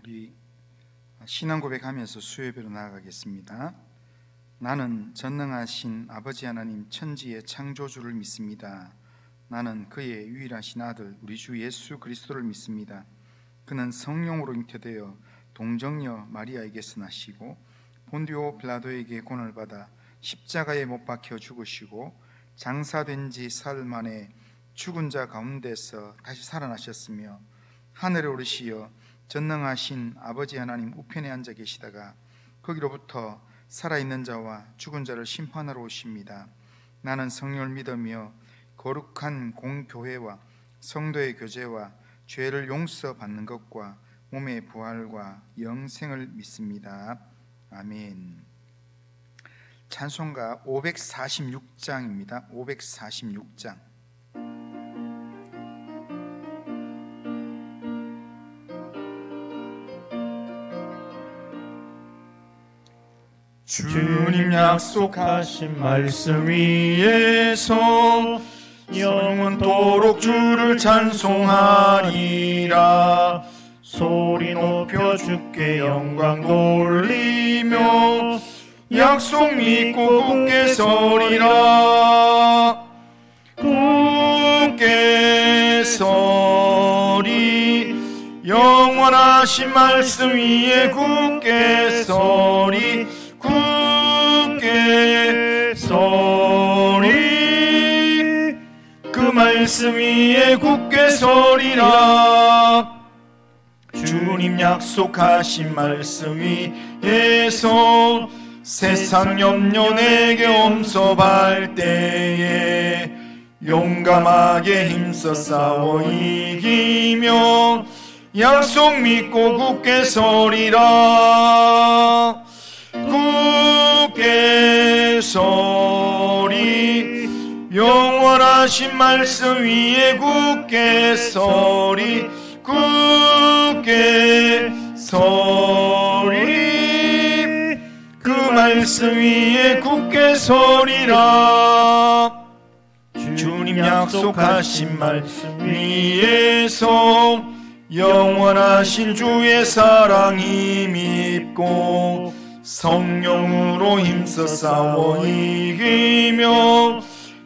우리 신앙 고백하면서 수요예배로 나아가겠습니다. 나는 전능하신 아버지 하나님 천지의 창조주를 믿습니다. 나는 그의 유일하신 아들 우리 주 예수 그리스도를 믿습니다. 그는 성령으로 잉태되어 동정녀 마리아에게서 나시고 본디오 빌라도에게 고난을 받아 십자가에 못 박혀 죽으시고 장사된 지 사흘 만에 죽은 자 가운데서 다시 살아나셨으며 하늘에 오르시어 전능하신 아버지 하나님 우편에 앉아 계시다가 거기로부터 살아있는 자와 죽은 자를 심판하러 오십니다. 나는 성령을 믿으며 거룩한 공교회와 성도의 교제와 죄를 용서받는 것과 몸의 부활과 영생을 믿습니다. 아멘. 찬송가 546장입니다. 546장. 주님 약속하신 말씀 위에서 영원토록 주를 찬송하리라. 소리 높여 주께 영광 돌리며 약속 믿고 굳게 서리라. 굳게 서리 영원하신 말씀 위에 굳게 서리. 굳게 서리 그 말씀 위에 굳게 서리라. 주님 약속하신 말씀 위에서 세상 염려 내게 엄습할 때에 용감하게 힘써 싸워 이기며 약속 믿고 굳게 서리라. 굳게 서리 영원하신 말씀 위에 굳게 서리. 굳게 서리 그 말씀 위에 굳게 서리라. 주님 약속하신 말씀 위에서 영원하신 주의 사랑 힘입고 성령으로 힘써 싸워 이기며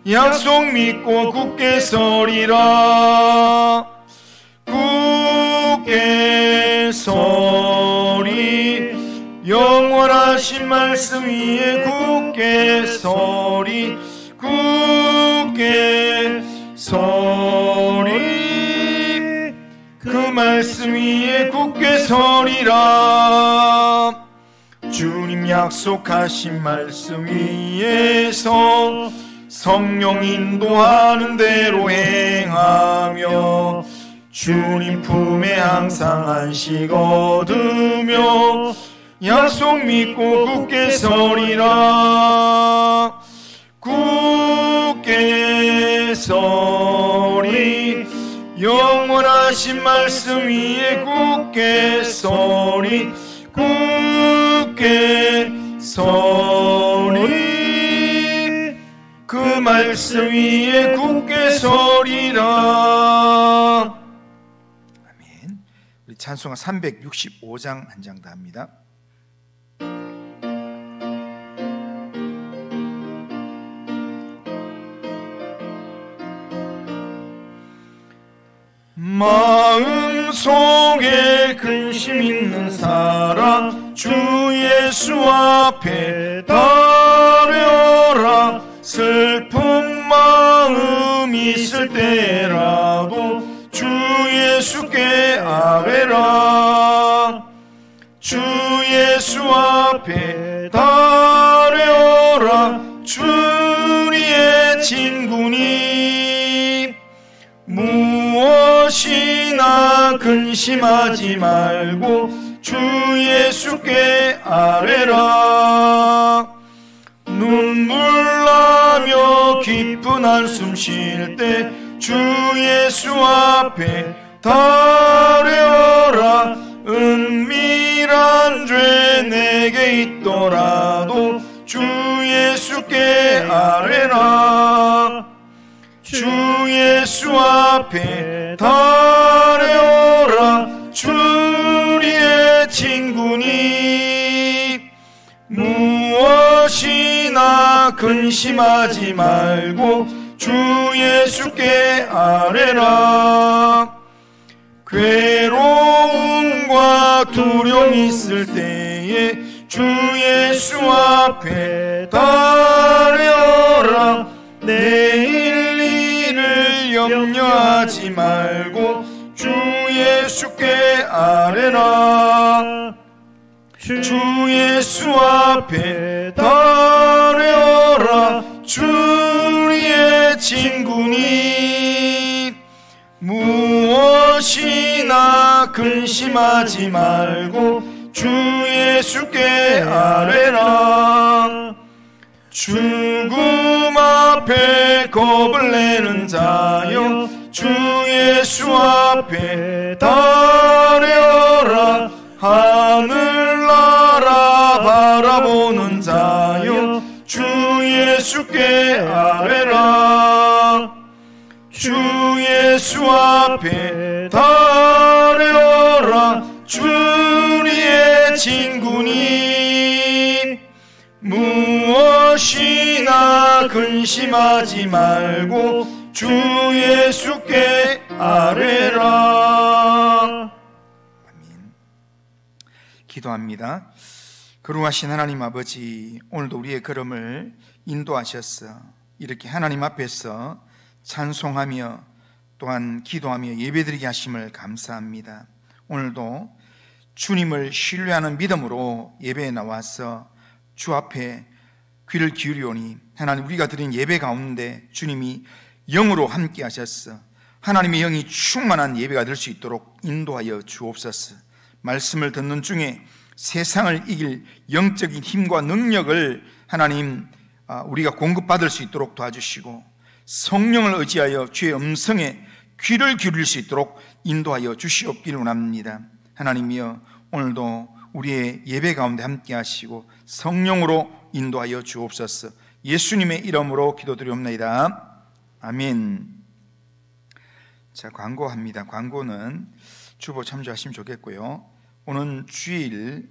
약속 믿고 굳게 서리라. 굳게 서리 영원하신 말씀 위에 굳게 서리. 굳게 서리 그 말씀 위에 굳게 서리라. 주님 약속하신 말씀 위에서 성령 인도하는 대로 행하며 주님 품에 항상 안식 얻으며 약속 믿고 굳게 서리라. 굳게 서리 영원하신 말씀 위에 굳게 서리. 굳게 서리 그 말씀 위에 굳게 서리라. 아멘. 우리 찬송가 365장 한 장 더 합니다. 마음속에 근심 있는 사람 주 예수 앞에 달려라. 슬픈 마음 있을 때라도 주 예수께 아뢰라. 주 예수 앞에 달려라. 주리의 친구니 무엇이나 근심하지 말고 주 예수께 아뢰라. 눈물 나며 깊은 한숨 쉴 때 주 예수 앞에 달려라. 은밀한 죄 내게 있더라도 주 예수께 아뢰라. 주 예수 앞에 달려라. 주리의 친구니 무엇이나 근심하지 말고 주 예수께 아뢰라. 괴로움과 두려움이 있을 때에 주 예수 앞에 달려라. 내일 일을 염려하지 말고 주 예수께 아뢰라. 주 예수 앞에 달려라. 주 우리의 친구니 무엇이나 근심하지 말고 주 예수께 아뢰라. 죽음 앞에 겁을 내는 자여 주 예수 앞에 달려라. 하늘나라 바라보는 자여 주 예수께 아뢰라. 주 예수 앞에 달려라. 주 우리의 친구니 무엇이나 근심하지 말고 주 예수께 아뢰라. 아멘. 기도합니다. 거룩하신 하나님 아버지, 오늘도 우리의 걸음을 인도하셔서 이렇게 하나님 앞에서 찬송하며 또한 기도하며 예배드리게 하심을 감사합니다. 오늘도 주님을 신뢰하는 믿음으로 예배에 나와서 주 앞에 귀를 기울이오니 하나님, 우리가 드린 예배 가운데 주님이 영으로 함께 하셔서 하나님의 영이 충만한 예배가 될 수 있도록 인도하여 주옵소서. 말씀을 듣는 중에 세상을 이길 영적인 힘과 능력을 하나님 우리가 공급받을 수 있도록 도와주시고, 성령을 의지하여 주의 음성에 귀를 기울일 수 있도록 인도하여 주시옵기를 원합니다. 하나님이여, 오늘도 우리의 예배 가운데 함께 하시고 성령으로 인도하여 주옵소서. 예수님의 이름으로 기도드리옵나이다. 아멘. 자, 광고합니다. 광고는 주보 참조하시면 좋겠고요. 오늘 주일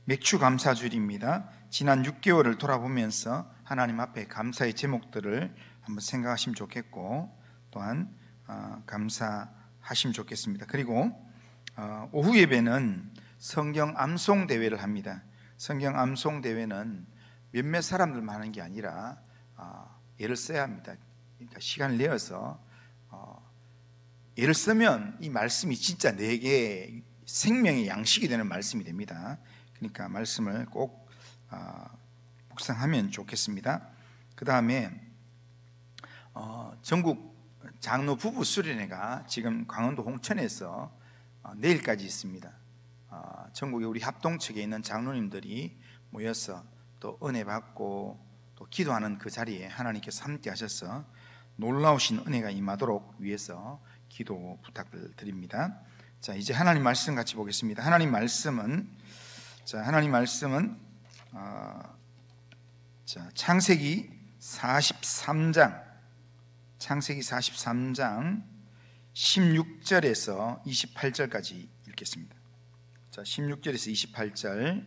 맥주 감사주일입니다. 지난 6개월을 돌아보면서 하나님 앞에 감사의 제목들을 한번 생각하시면 좋겠고, 또한 감사하시면 좋겠습니다. 그리고 오후 예배는 성경 암송 대회를 합니다. 성경 암송 대회는 몇몇 사람들만 하는 게 아니라 애를 써야 합니다. 그러니까 시간을 내어서 애를 쓰면 이 말씀이 진짜 내게 생명의 양식이 되는 말씀이 됩니다. 그러니까 말씀을 꼭 묵상하면 좋겠습니다. 그 다음에 전국 장로 부부 수련회가 지금 강원도 홍천에서 내일까지 있습니다. 전국에 우리 합동측에 있는 장로님들이 모여서 또 은혜 받고 또 기도하는 그 자리에 하나님께서 함께 하셔서 놀라우신 은혜가 임하도록 위해서 기도 부탁을 드립니다. 자, 이제 하나님 말씀 같이 보겠습니다. 하나님 말씀은 창세기 43장 16절에서 28절까지 읽겠습니다. 자, 16절에서 28절.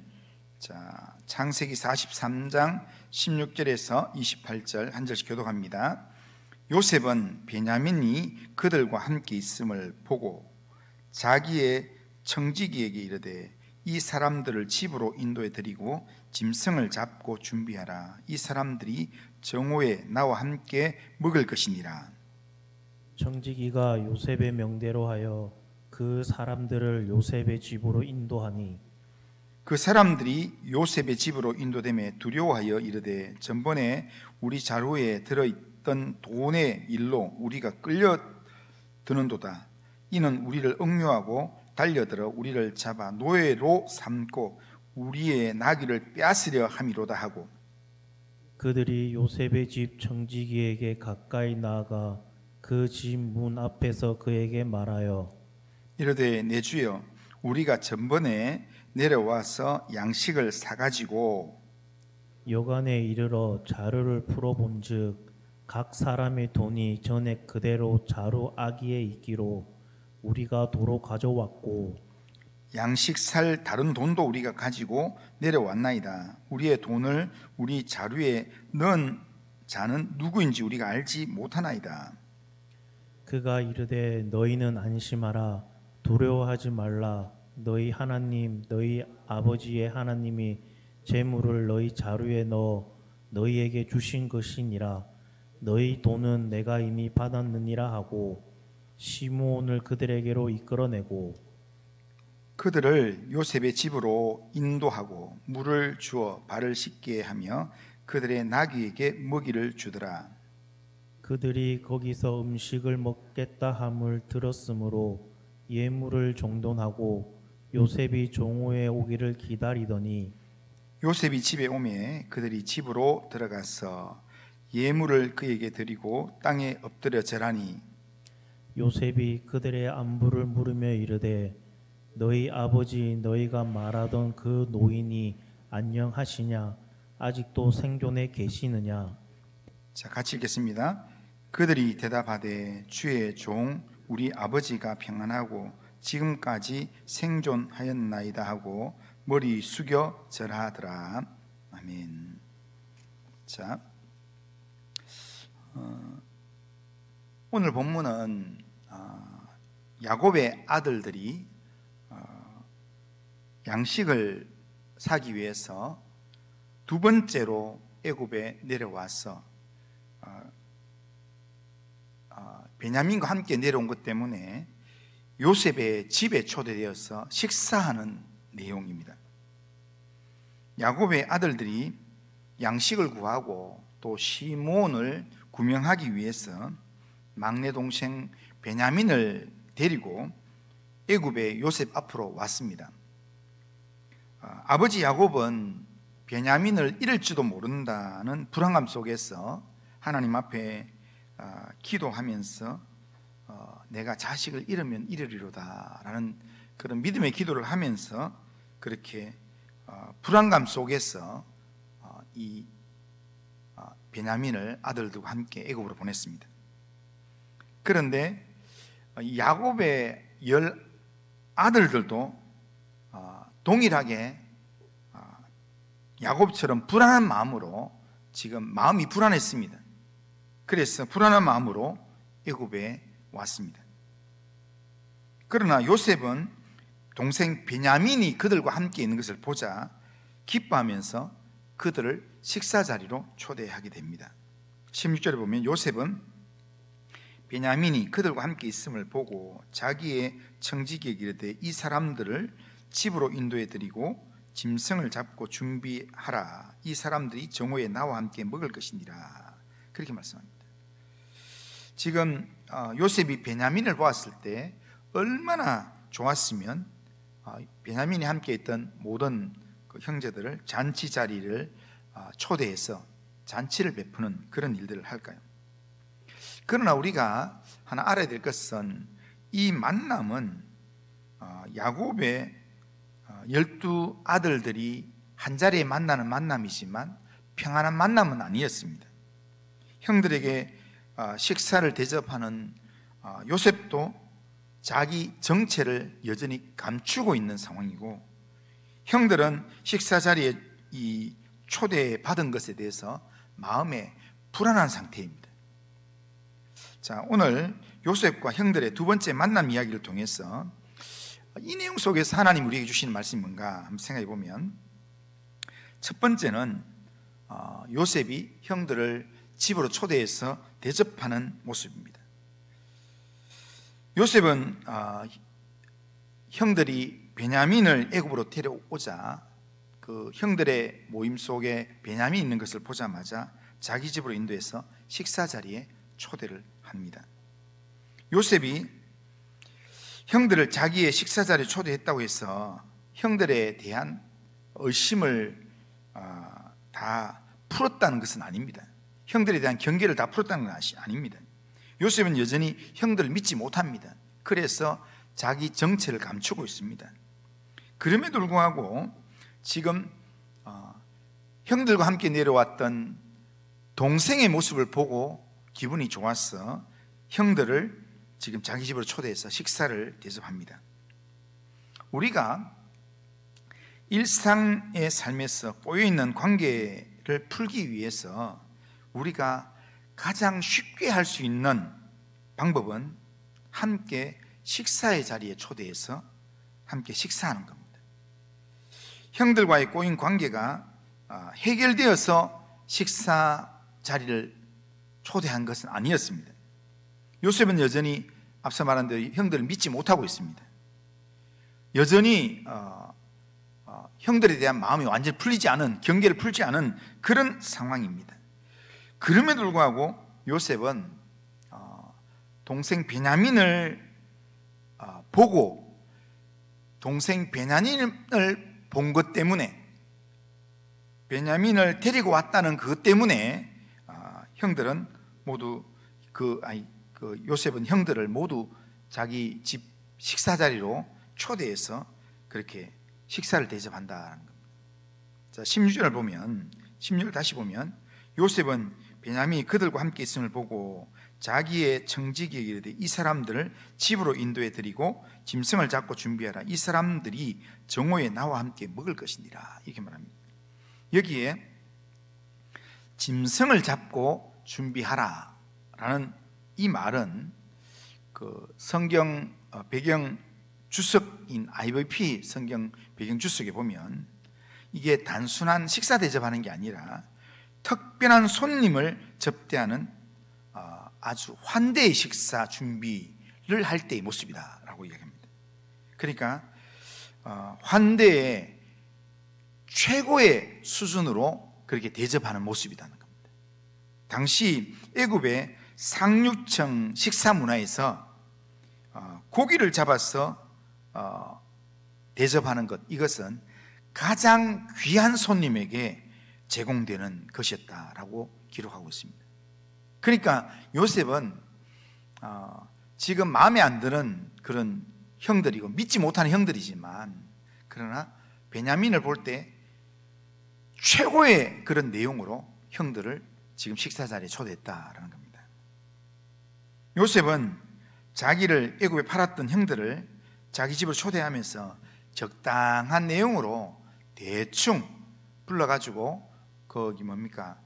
자, 창세기 43장 16절에서 28절 한 절씩 교독합니다. 요셉은 베냐민이 그들과 함께 있음을 보고 자기의 청지기에게 이르되 이 사람들을 집으로 인도해 드리고 짐승을 잡고 준비하라. 이 사람들이 정오에 나와 함께 먹을 것이니라. 청지기가 요셉의 명대로 하여 그 사람들을 요셉의 집으로 인도하니 그 사람들이 요셉의 집으로 인도됨에 두려워하여 이르되 전번에 우리 자루에 들어있던 돈의 일로 우리가 끌려드는도다. 이는 우리를 억류하고 달려들어 우리를 잡아 노예로 삼고 우리의 나귀를 빼앗으려 함이로다 하고, 그들이 요셉의 집 청지기에게 가까이 나아가 그 집 문 앞에서 그에게 말하여 이르되 내 주여, 우리가 전번에 내려와서 양식을 사가지고 여간에 이르러 자루를 풀어본즉 각 사람의 돈이 전에 그대로 자루 아기에 있기로 우리가 도로 가져왔고 양식 살 다른 돈도 우리가 가지고 내려왔나이다. 우리의 돈을 우리 자루에 넣은 자는 누구인지 우리가 알지 못하나이다. 그가 이르되 너희는 안심하라. 두려워하지 말라. 너희 하나님 너희 아버지의 하나님이 재물을 너희 자루에 넣어 너희에게 주신 것이니라. 너희 돈은 내가 이미 받았느니라 하고 시므온을 그들에게로 이끌어내고 그들을 요셉의 집으로 인도하고 물을 주어 발을 씻게 하며 그들의 나귀에게 먹이를 주더라. 그들이 거기서 음식을 먹겠다 함을 들었으므로 예물을 정돈하고 요셉이 종후에 오기를 기다리더니 요셉이 집에 오매 그들이 집으로 들어가서 예물을 그에게 드리고 땅에 엎드려 절하니 요셉이 그들의 안부를 물으며 이르되 너희 아버지 너희가 말하던 그 노인이 안녕하시냐? 아직도 생존해 계시느냐? 자, 같이 읽겠습니다. 그들이 대답하되 주의 종 우리 아버지가 평안하고 지금까지 생존하였나이다 하고 머리 숙여 절하더라. 아멘. 자, 오늘 본문은 야곱의 아들들이 양식을 사기 위해서 두 번째로 애굽에 내려와서 베냐민과 함께 내려온 것 때문에 요셉의 집에 초대되어서 식사하는 내용입니다. 야곱의 아들들이 양식을 구하고 또 시므온을 구명하기 위해서 막내 동생 베냐민을 데리고 애굽의 요셉 앞으로 왔습니다. 아버지 야곱은 베냐민을 잃을지도 모른다는 불안감 속에서 하나님 앞에 기도하면서 내가 자식을 잃으면 잃으리로다 라는 그런 믿음의 기도를 하면서 그렇게 불안감 속에서 이 베냐민을 아들들과 함께 애굽으로 보냈습니다. 그런데 야곱의 10 아들들도 동일하게 야곱처럼 불안한 마음으로 지금 마음이 불안했습니다. 그래서 불안한 마음으로 애굽에 왔습니다. 그러나 요셉은 동생 베냐민이 그들과 함께 있는 것을 보자 기뻐하면서 그들을 식사 자리로 초대하게 됩니다. 16절에 보면 요셉은 베냐민이 그들과 함께 있음을 보고 자기의 청지기에게 이르되 이 사람들을 집으로 인도해 드리고 짐승을 잡고 준비하라. 이 사람들이 정오에 나와 함께 먹을 것이니라. 그렇게 말씀합니다. 지금 요셉이 베냐민을 보았을 때 얼마나 좋았으면 베냐민이 함께 있던 모든 그 형제들을 잔치 자리를 초대해서 잔치를 베푸는 그런 일들을 할까요? 그러나 우리가 하나 알아야 될 것은 이 만남은 야곱의 12 아들들이 한 자리에 만나는 만남이지만 평안한 만남은 아니었습니다. 형들에게 식사를 대접하는 요셉도 자기 정체를 여전히 감추고 있는 상황이고 형들은 식사 자리에 이 초대받은 것에 대해서 마음에 불안한 상태입니다. 자, 오늘 요셉과 형들의 두 번째 만남 이야기를 통해서 이 내용 속에서 하나님 우리에게 주시는 말씀이 뭔가 한번 생각해 보면 첫 번째는 요셉이 형들을 집으로 초대해서 대접하는 모습입니다. 요셉은 형들이 베냐민을 애굽으로 데려오자 그 형들의 모임 속에 베냐민이 있는 것을 보자마자 자기 집으로 인도해서 식사 자리에 초대를 합니다. 요셉이 형들을 자기의 식사 자리에 초대했다고 해서 형들에 대한 의심을 다 풀었다는 것은 아닙니다. 형들에 대한 경계를 다 풀었다는 것이 아닙니다. 요셉은 여전히 형들을 믿지 못합니다. 그래서 자기 정체를 감추고 있습니다. 그럼에도 불구하고 지금 형들과 함께 내려왔던 동생의 모습을 보고 기분이 좋았어 형들을 지금 자기 집으로 초대해서 식사를 대접합니다. 우리가 일상의 삶에서 꼬여있는 관계를 풀기 위해서 우리가 가장 쉽게 할 수 있는 방법은 함께 식사의 자리에 초대해서 함께 식사하는 겁니다. 형들과의 꼬인 관계가 해결되어서 식사 자리를 초대한 것은 아니었습니다. 요셉은 여전히 앞서 말한 대로 형들을 믿지 못하고 있습니다. 여전히 형들에 대한 마음이 완전히 풀리지 않은, 경계를 풀지 않은 그런 상황입니다. 그럼에도 불구하고 요셉은 동생 베냐민을 보고 동생 베냐민을 본 것 때문에, 베냐민을 데리고 왔다는 그것 때문에 형들은 모두 요셉은 형들을 모두 자기 집 식사 자리로 초대해서 그렇게 식사를 대접한다는 겁니다. 자, 16절을 보면, 16절 다시 보면, 요셉은 베냐민이 그들과 함께 있음을 보고 자기의 청지기에게 이르되 이 사람들을 집으로 인도해 드리고 짐승을 잡고 준비하라. 이 사람들이 정오에 나와 함께 먹을 것이니라. 이렇게 말합니다. 여기에 짐승을 잡고 준비하라 라는 이 말은 그 성경 배경 주석인 IVP 성경 배경 주석에 보면 이게 단순한 식사 대접하는 게 아니라 특별한 손님을 접대하는 아주 환대의 식사 준비를 할 때의 모습이다라고 이야기합니다. 그러니까 환대의 최고의 수준으로 그렇게 대접하는 모습이라는 겁니다. 당시 애굽의 상류층 식사 문화에서 고기를 잡아서 대접하는 것, 이것은 가장 귀한 손님에게 제공되는 것이었다라고 기록하고 있습니다. 그러니까 요셉은 지금 마음에 안 드는 그런 형들이고 믿지 못하는 형들이지만, 그러나 베냐민을 볼 때 최고의 그런 내용으로 형들을 지금 식사 자리에 초대했다라는 겁니다. 요셉은 자기를 애굽에 팔았던 형들을 자기 집으로 초대하면서 적당한 내용으로 대충 불러가지고 거기 뭡니까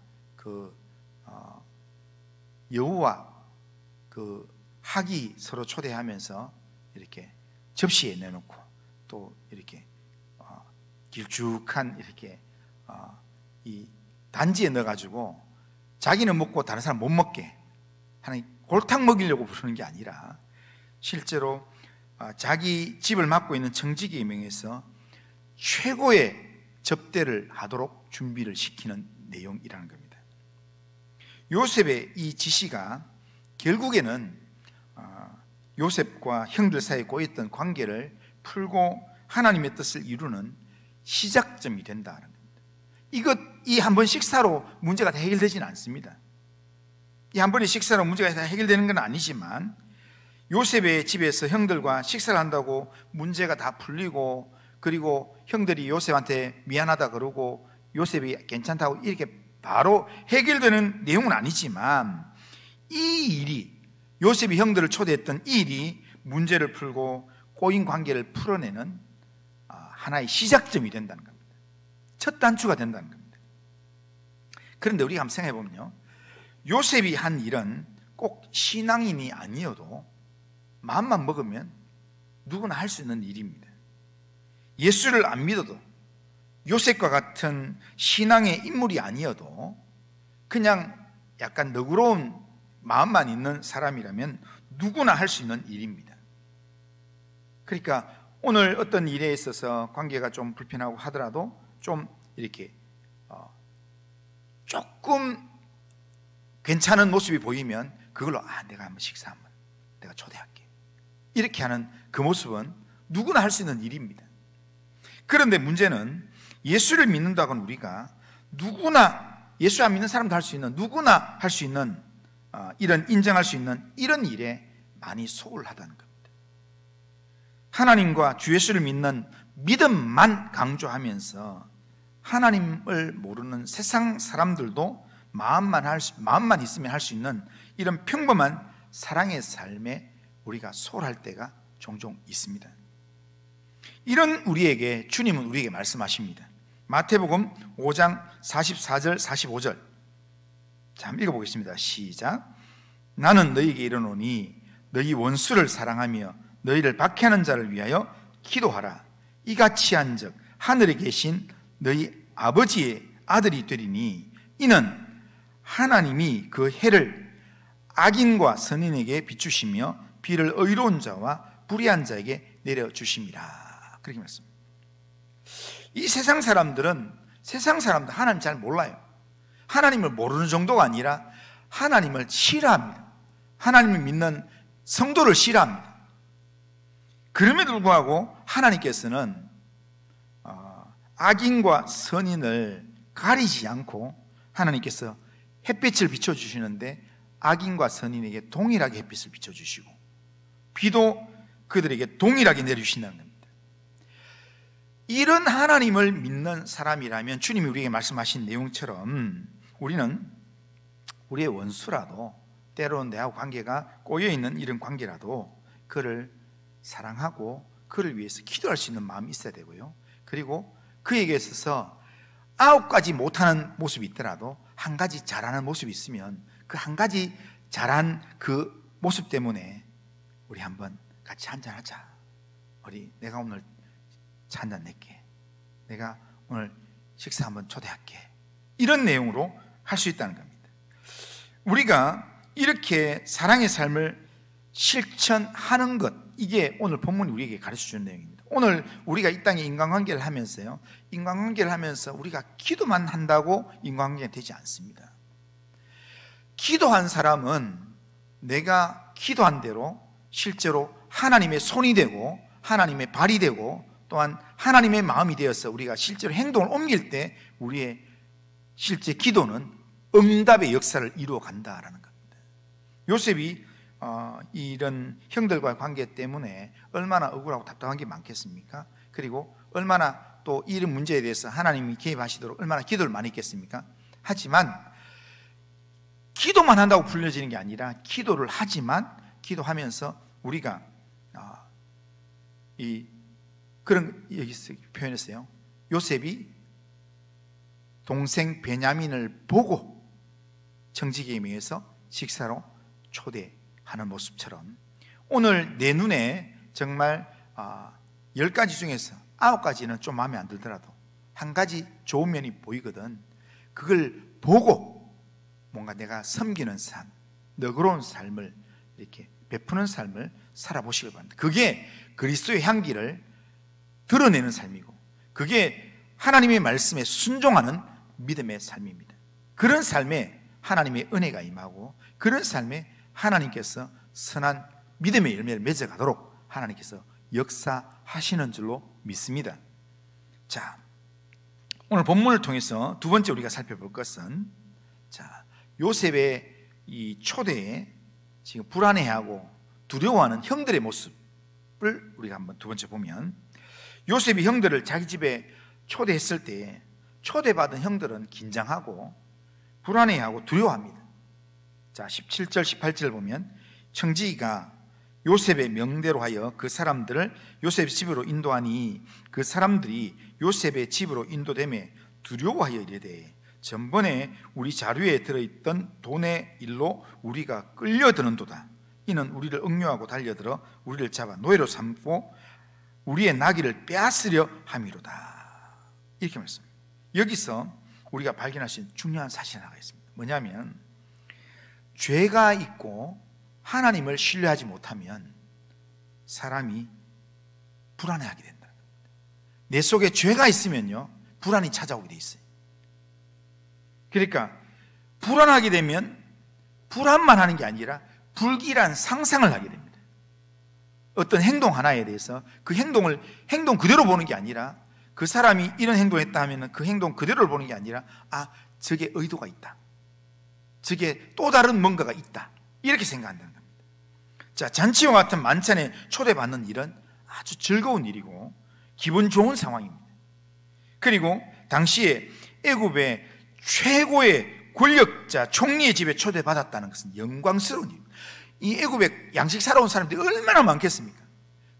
여우와 그 학이 서로 초대하면서 이렇게 접시에 내놓고 또 이렇게 길쭉한 이렇게 이 단지에 넣어가지고 자기는 먹고 다른 사람 못 먹게 하는, 골탕 먹이려고 부르는 게 아니라 실제로 자기 집을 맡고 있는 청지기에 명해서 최고의 접대를 하도록 준비를 시키는 내용이라는 겁니다. 요셉의 이 지시가 결국에는 요셉과 형들 사이에 꼬였던 관계를 풀고 하나님의 뜻을 이루는 시작점이 된다는 겁니다. 이 한 번 식사로 문제가 다 해결되지는 않습니다. 이 한 번의 식사로 문제가 다 해결되는 건 아니지만, 요셉의 집에서 형들과 식사를 한다고 문제가 다 풀리고, 그리고 형들이 요셉한테 미안하다 그러고 요셉이 괜찮다고 이렇게 바로 해결되는 내용은 아니지만, 이 일이, 요셉이 형들을 초대했던 이 일이 문제를 풀고 꼬인 관계를 풀어내는 하나의 시작점이 된다는 겁니다. 첫 단추가 된다는 겁니다. 그런데 우리가 한번 생각해 보면요, 요셉이 한 일은 꼭 신앙인이 아니어도 마음만 먹으면 누구나 할 수 있는 일입니다. 예수를 안 믿어도, 요셉과 같은 신앙의 인물이 아니어도 그냥 약간 너그러운 마음만 있는 사람이라면 누구나 할 수 있는 일입니다. 그러니까 오늘 어떤 일에 있어서 관계가 좀 불편하고 하더라도 좀 이렇게 조금 괜찮은 모습이 보이면 그걸로 내가 한번 식사 한번 내가 초대할게, 이렇게 하는 그 모습은 누구나 할 수 있는 일입니다. 그런데 문제는 예수를 믿는다고는 우리가 누구나, 예수 안 믿는 사람도 할 수 있는, 누구나 할 수 있는 이런 인정할 수 있는 이런 일에 많이 소홀하다는 겁니다. 하나님과 주 예수를 믿는 믿음만 강조하면서 하나님을 모르는 세상 사람들도 마음만 있으면 할 수 있는 이런 평범한 사랑의 삶에 우리가 소홀할 때가 종종 있습니다. 이런 우리에게 주님은 우리에게 말씀하십니다. 마태복음 5장 44절 45절 자, 한번 읽어보겠습니다. 시작. 나는 너희에게 이르노니 너희 원수를 사랑하며 너희를 박해하는 자를 위하여 기도하라. 이같이 한즉 하늘에 계신 너희 아버지의 아들이 되리니 이는 하나님이 그 해를 악인과 선인에게 비추시며 비를 의로운 자와 불의한 자에게 내려주심이라. 그렇게 말씀합니다. 이 세상 사람들 하나님 잘 몰라요. 하나님을 모르는 정도가 아니라 하나님을 싫어합니다. 하나님을 믿는 성도를 싫어합니다. 그럼에도 불구하고 하나님께서는 악인과 선인을 가리지 않고 하나님께서 햇빛을 비춰주시는데 악인과 선인에게 동일하게 햇빛을 비춰주시고 비도 그들에게 동일하게 내려주신다는 겁니다. 이런 하나님을 믿는 사람이라면 주님이 우리에게 말씀하신 내용처럼 우리는 우리의 원수라도 때로는 내하고 관계가 꼬여있는 이런 관계라도 그를 사랑하고 그를 위해서 기도할 수 있는 마음이 있어야 되고요. 그리고 그에게 있어서 9가지 못하는 모습이 있더라도 1가지 잘하는 모습이 있으면 그 1가지 잘한 그 모습 때문에 우리 한번 같이 한잔하자. 내가 오늘 차 한잔 낼게. 내가 오늘 식사 한번 초대할게. 이런 내용으로 할 수 있다는 겁니다. 우리가 이렇게 사랑의 삶을 실천하는 것, 이게 오늘 본문이 우리에게 가르쳐주는 내용입니다. 오늘 우리가 이 땅에 인간관계를 하면서요, 인간관계를 하면서 우리가 기도만 한다고 인간관계가 되지 않습니다. 기도한 사람은 내가 기도한 대로 실제로 하나님의 손이 되고 하나님의 발이 되고 또한 하나님의 마음이 되어서 우리가 실제로 행동을 옮길 때 우리의 실제 기도는 응답의 역사를 이루어 간다라는 겁니다. 요셉이 이런 형들과의 관계 때문에 얼마나 억울하고 답답한 게 많겠습니까? 그리고 얼마나 또 이런 문제에 대해서 하나님이 개입하시도록 얼마나 기도를 많이 했겠습니까? 하지만 기도만 한다고 불려지는 게 아니라 기도를 하지만 기도하면서 우리가 그런 여기서 표현했어요. 요셉이 동생 베냐민을 보고 청지기에 의해서 식사로 초대하는 모습처럼 오늘 내 눈에 정말 10가지 중에서 9가지는 좀 마음에 안 들더라도 1가지 좋은 면이 보이거든. 그걸 보고 뭔가 내가 섬기는 삶, 너그러운 삶을 이렇게 베푸는 삶을 살아보시길 바랍니다. 그게 그리스도의 향기를 드러내는 삶이고 그게 하나님의 말씀에 순종하는 믿음의 삶입니다. 그런 삶에 하나님의 은혜가 임하고 그런 삶에 하나님께서 선한 믿음의 열매를 맺어가도록 하나님께서 역사하시는 줄로 믿습니다. 자, 오늘 본문을 통해서 두 번째 우리가 살펴볼 것은 요셉의 이 초대에 지금 불안해하고 두려워하는 형들의 모습을 우리가 한번 두 번째 보면 요셉이 형들을 자기 집에 초대했을 때 초대받은 형들은 긴장하고 불안해하고 두려워합니다. 자, 17절 18절 보면 청지기가 요셉의 명대로 하여 그 사람들을 요셉의 집으로 인도하니 그 사람들이 요셉의 집으로 인도되매 두려워하여 이르되 전번에 우리 자루에 들어있던 돈의 일로 우리가 끌려드는도다. 이는 우리를 억류하고 달려들어 우리를 잡아 노예로 삼고 우리의 나귀를 빼앗으려 함이로다. 이렇게 말씀합니다. 여기서 우리가 발견할 수 있는 중요한 사실이 하나가 있습니다. 뭐냐면 죄가 있고 하나님을 신뢰하지 못하면 사람이 불안해하게 된다. 내 속에 죄가 있으면요 불안이 찾아오게 돼 있어요. 그러니까 불안하게 되면 불안만 하는 게 아니라 불길한 상상을 하게 됩니다. 어떤 행동 하나에 대해서 그 행동 그대로 보는 게 아니라 그 사람이 이런 행동을 했다 하면 그 행동 그대로를 보는 게 아니라 저게 의도가 있다. 저게 또 다른 뭔가가 있다. 이렇게 생각한다는 겁니다. 자, 잔치와 같은 만찬에 초대받는 일은 아주 즐거운 일이고 기분 좋은 상황입니다. 그리고 당시에 애굽의 최고의 권력자 총리의 집에 초대받았다는 것은 영광스러운 일입니다. 이 애굽에 양식 사러 온 사람들이 얼마나 많겠습니까?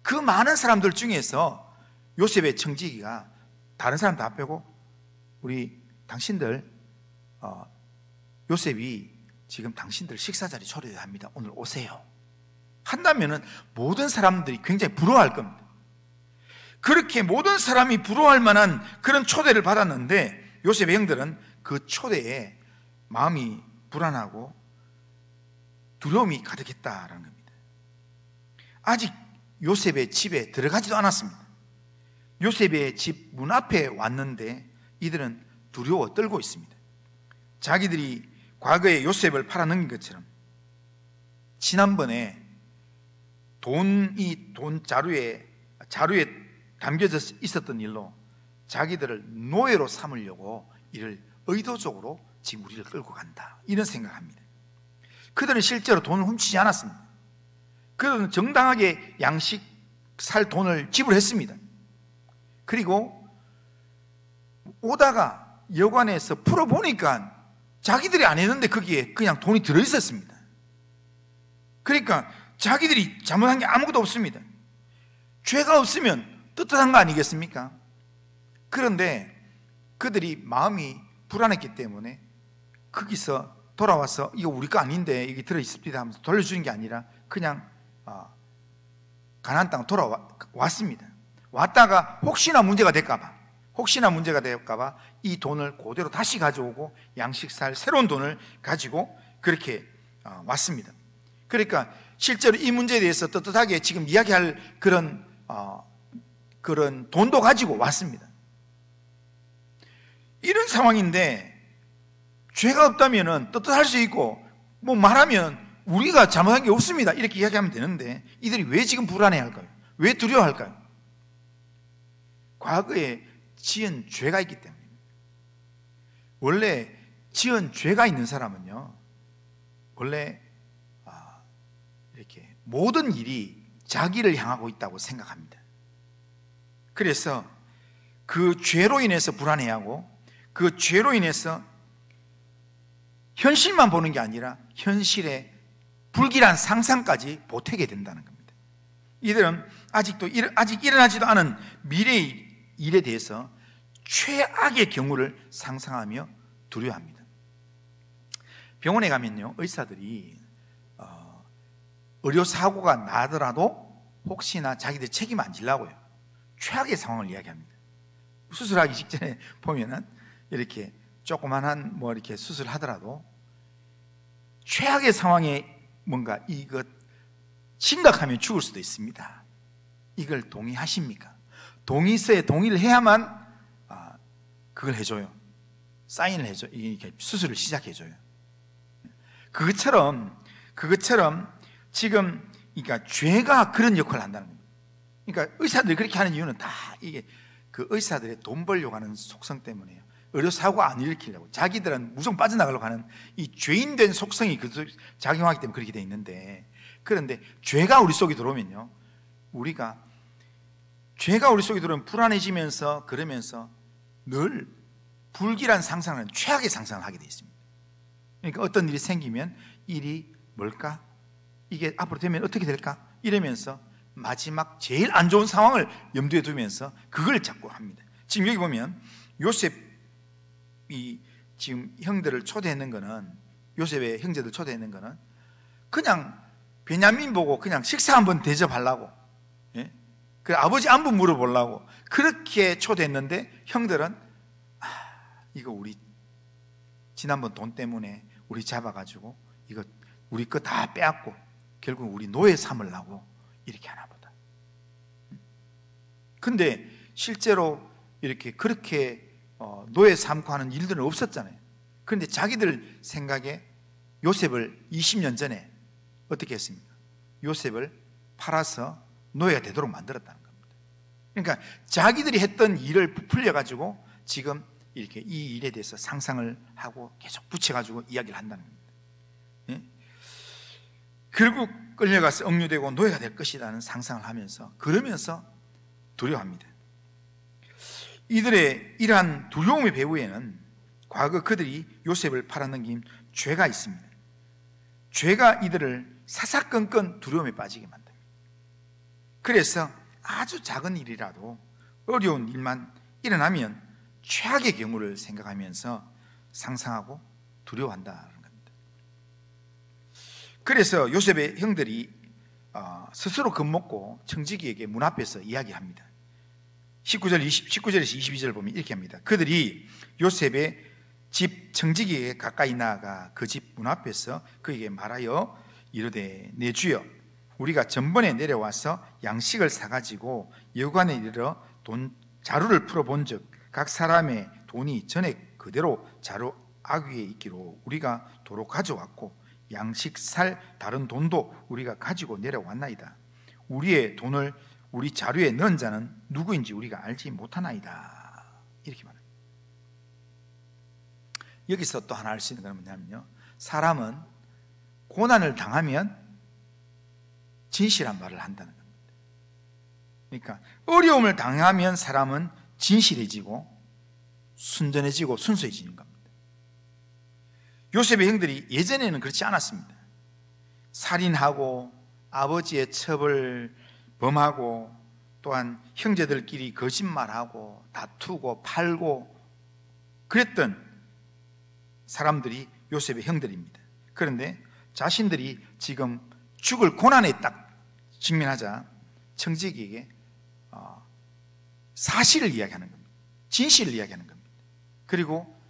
그 많은 사람들 중에서 요셉의 청지기가 다른 사람 다 빼고 우리 당신들 요셉이 지금 당신들 식사 자리 초대해야 합니다. 오늘 오세요. 한다면은 모든 사람들이 굉장히 부러워할 겁니다. 그렇게 모든 사람이 부러워할 만한 그런 초대를 받았는데 요셉의 형들은 그 초대에 마음이 불안하고 두려움이 가득했다라는 겁니다. 아직 요셉의 집에 들어가지도 않았습니다. 요셉의 집 문 앞에 왔는데 이들은 두려워 떨고 있습니다. 자기들이 과거에 요셉을 팔아넘긴 것처럼 지난번에 돈 자루에 담겨져 있었던 일로 자기들을 노예로 삼으려고 이를 의도적으로 지금 우리를 끌고 간다, 이런 생각을 합니다. 그들은 실제로 돈을 훔치지 않았습니다. 그들은 정당하게 양식 살 돈을 지불했습니다. 그리고 오다가 여관에서 풀어보니까 자기들이 안 했는데 거기에 그냥 돈이 들어있었습니다. 그러니까 자기들이 잘못한 게 아무것도 없습니다. 죄가 없으면 떳떳한 거 아니겠습니까? 그런데 그들이 마음이 불안했기 때문에 거기서 돌아와서 이거 우리 거 아닌데 이게 들어있습니다 하면서 돌려주는 게 아니라 그냥 가나안 땅 돌아왔습니다. 왔다가 혹시나 문제가 될까봐 이 돈을 그대로 다시 가져오고 양식 살 새로운 돈을 가지고 그렇게 왔습니다. 그러니까 실제로 이 문제에 대해서 떳떳하게 지금 이야기할 그런 돈도 가지고 왔습니다. 이런 상황인데 죄가 없다면 떳떳할 수 있고 뭐 말하면 우리가 잘못한 게 없습니다 이렇게 이야기하면 되는데 이들이 왜 지금 불안해할까요? 왜 두려워할까요? 과거에 지은 죄가 있기 때문입니다. 원래 지은 죄가 있는 사람은요, 원래 이렇게 모든 일이 자기를 향하고 있다고 생각합니다. 그래서 그 죄로 인해서 불안해하고 그 죄로 인해서 현실만 보는 게 아니라 현실의 불길한 상상까지 보태게 된다는 겁니다. 이들은 아직 일어나지도 않은 미래의 일에 대해서 최악의 경우를 상상하며 두려워합니다. 병원에 가면요, 의사들이 의료사고가 나더라도 혹시나 자기들 책임 안 지려고요, 최악의 상황을 이야기합니다. 수술하기 직전에 보면은 이렇게 조그만한 이렇게 수술하더라도 최악의 상황에 뭔가 이것 심각하면 죽을 수도 있습니다. 이걸 동의하십니까? 동의서에 동의를 해야만 그걸 해줘요. 사인을 해줘. 이렇게 수술을 시작해줘요. 그것처럼 지금 그러니까 죄가 그런 역할을 한다는 겁니다. 그러니까 의사들이 그렇게 하는 이유는 다 이게 그 의사들의 돈 벌려고 하는 속성 때문이에요. 의료사고 안 일으키려고, 자기들은 무조건 빠져나가려고 하는 이 죄인된 속성이 작용하기 때문에 그렇게 돼 있는데, 그런데 죄가 우리 속에 들어오면요, 죄가 우리 속에 들어오면 불안해지면서 그러면서 늘 불길한 상상을, 최악의 상상을 하게 돼 있습니다. 그러니까 어떤 일이 생기면 일이 뭘까? 이게 앞으로 되면 어떻게 될까? 이러면서 마지막 제일 안 좋은 상황을 염두에 두면서 그걸 자꾸 합니다. 지금 여기 보면 요셉이 지금 형들을 초대했는 거는, 요셉의 형제들 초대했는 거는 그냥 베냐민 보고 그냥 식사 한번 대접하려고, 그 아버지 안부 물어보려고 그렇게 초대했는데, 형들은 이거 우리 지난번 돈 때문에 우리 잡아가지고 이거 우리 거 다 빼앗고 결국 우리 노예 삼으려고 이렇게 하나 보다. 근데 실제로 이렇게 그렇게 노예 삼고 하는 일들은 없었잖아요. 그런데 자기들 생각에 요셉을 20년 전에 어떻게 했습니까? 요셉을 팔아서 노예가 되도록 만들었다는 겁니다. 그러니까 자기들이 했던 일을 부풀려가지고 지금 이렇게 이 일에 대해서 상상을 하고 계속 붙여가지고 이야기를 한다는 겁니다. 결국 끌려가서 억류되고 노예가 될 것이라는 상상을 하면서, 그러면서 두려워합니다. 이들의 이러한 두려움의 배후에는 과거 그들이 요셉을 팔아넘긴 죄가 있습니다. 죄가 이들을 사사건건 두려움에 빠지게 만듭니다. 그래서 아주 작은 일이라도 어려운 일만 일어나면 최악의 경우를 생각하면서 상상하고 두려워한다는 겁니다. 그래서 요셉의 형들이 스스로 겁먹고 청지기에게 문 앞에서 이야기합니다. 19절에서 22절 보면 이렇게 합니다. 그들이 요셉의 집 청지기에게 가까이 나아가 그 집 문 앞에서 그에게 말하여 이르되 내 주여 우리가 전번에 내려와서 양식을 사가지고 여관에 이르러 자루를 풀어본 즉 각 사람의 돈이 전에 그대로 자루 아귀에 있기로 우리가 도로 가져왔고 양식 살 다른 돈도 우리가 가지고 내려왔나이다. 우리의 돈을 우리 자루에 넣은 자는 누구인지 우리가 알지 못하나이다. 이렇게 말합니다. 여기서 또 하나 알 수 있는 건 뭐냐면요, 사람은 고난을 당하면 진실한 말을 한다는 겁니다. 그러니까 어려움을 당하면 사람은 진실해지고 순전해지고 순수해지는 겁니다. 요셉의 형들이 예전에는 그렇지 않았습니다. 살인하고 아버지의 첩을 범하고 또한 형제들끼리 거짓말하고 다투고 팔고 그랬던 사람들이 요셉의 형들입니다. 그런데 자신들이 지금 죽을 고난에 딱 직면하자 청지기에게 사실을 이야기하는 겁니다. 진실을 이야기하는 겁니다. 그리고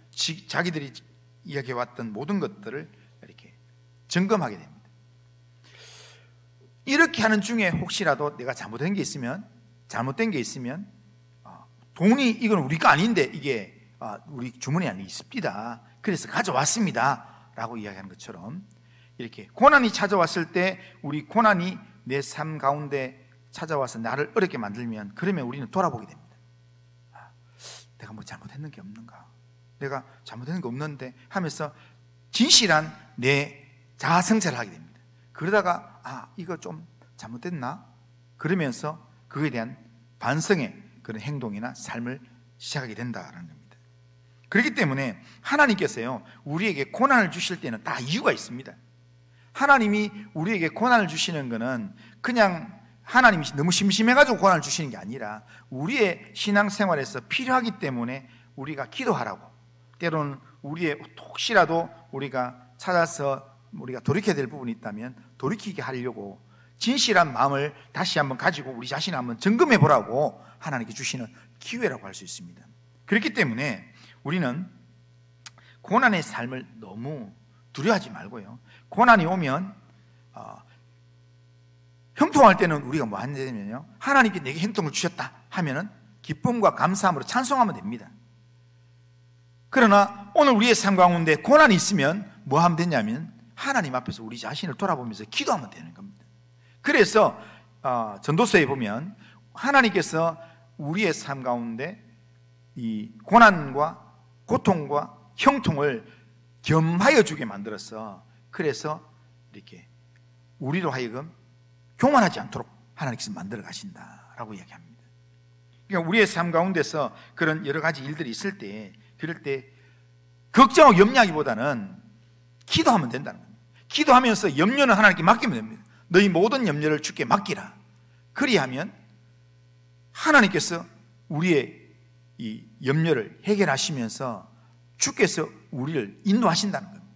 자기들이 이야기해왔던 모든 것들을 이렇게 점검하게 됩니다. 이렇게 하는 중에 혹시라도 내가 잘못된 게 있으면 돈이 이건 우리 거 아닌데 이게 우리 주머니 안에 있습니다. 그래서 가져왔습니다 라고 이야기하는 것처럼 이렇게 고난이 찾아왔을 때 우리 고난이 내 삶 가운데 찾아와서 나를 어렵게 만들면 그러면 우리는 돌아보게 됩니다. 내가 뭐 잘못했는 게 없는가? 내가 잘못했는 게 없는데 하면서 진실한 내 자아 성찰을 하게 됩니다. 그러다가 이거 좀 잘못됐나? 그러면서 그거에 대한 반성의 그런 행동이나 삶을 시작하게 된다는 겁니다. 그렇기 때문에 하나님께서요 우리에게 고난을 주실 때는 다 이유가 있습니다. 하나님이 우리에게 고난을 주시는 것은 그냥 하나님이 너무 심심해가지고 고난을 주시는 게 아니라 우리의 신앙생활에서 필요하기 때문에 우리가 기도하라고, 때로는 우리의 혹시라도 우리가 찾아서 우리가 돌이켜야 될 부분이 있다면 돌이키게 하려고 진실한 마음을 다시 한번 가지고 우리 자신을 한번 점검해 보라고 하나님께 주시는 기회라고 할 수 있습니다. 그렇기 때문에 우리는 고난의 삶을 너무 두려워하지 말고요, 고난이 오면 형통할 때는 우리가 뭐 하냐면요, 하나님께 내게 형통을 주셨다 하면은 기쁨과 감사함으로 찬송하면 됩니다. 그러나 오늘 우리의 삶 가운데 고난이 있으면 뭐 하면 되냐면 하나님 앞에서 우리 자신을 돌아보면서 기도하면 되는 겁니다. 그래서 전도서에 보면 하나님께서 우리의 삶 가운데 이 고난과 고통과 형통을 겸하여 주게 만들어서 그래서 이렇게 우리로 하여금 교만하지 않도록 하나님께서 만들어 가신다라고 이야기합니다. 그러니까 우리의 삶 가운데서 그런 여러 가지 일들이 있을 때, 그럴 때 걱정하고 염려하기보다는 기도하면 된다는 겁니다. 기도하면서 염려는 하나님께 맡기면 됩니다. 너희 모든 염려를 주께 맡기라. 그리하면 하나님께서 우리의 이 염려를 해결하시면서 주께서 우리를 인도하신다는 겁니다.